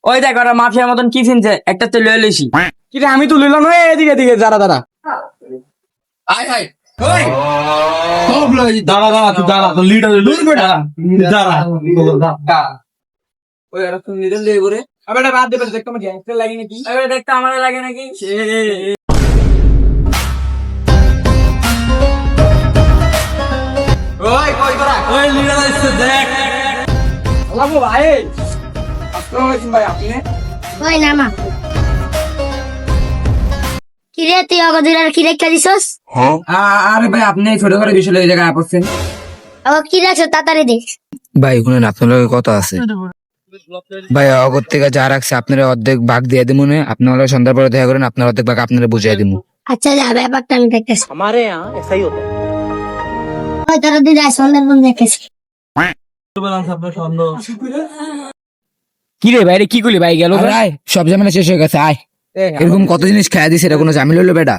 ওই দেখ ওরা মাফিয়ার মতন কি ফিনছে, একটা তো লয়ে লইছি। কি রে, আমি তো লইলাম না। এদিকে এদিকে দাঁড়া দাঁড়া আয় আয় ওই দাঁড়া দাঁড়া, তুই দাঁড়া, তো লিডার দাঁড়া। ওই ওরা তুমি লিডার লয়ে ঘুরে। আবে এটা বাদ দে, দেখ তোমার গ্যাংস্টার লাগে নাকি। এবারে দেখতে আমার লাগে নাকি? ওই কই তোরা? ওই লিডার আসছে দেখ। লাগো ভাই। আসসালামু আলাইকুম ভাই, আপনি? ওই নামা কিরে তুই অগদুরার কি রেখা দিছস? আরে ভাই আপনি ছোট করে বিষয় এই জায়গায় আপছেন। ও কি রাখছ তাড়াতাড়ি দেখ। ভাই শুনেন, আপনার লগে কথা আছে। ভাই অগর থেকে যা রাখছে আপনারা অর্ধেক ভাগ দিয়ে দিব, আপনার সন্ধ্যার পরে দেখা করেন, আপনার অর্ধেক ভাগ আপনারা বুঝিয়ে দিব। আচ্ছা যা, ব্যাপারটা আমি দেখতেছি। ওই তোরা দিদা সন্ধ্যার বন্ধ দেখেছি। কি রে বাইরে কি করলি ভাই গেল? আয়, সব ঝামেলা শেষ হয়ে গেছে, আয়। এরকম কত জিনিস খেয়া দিছে, এটা কোনো ঝামেলা হলো বেটা?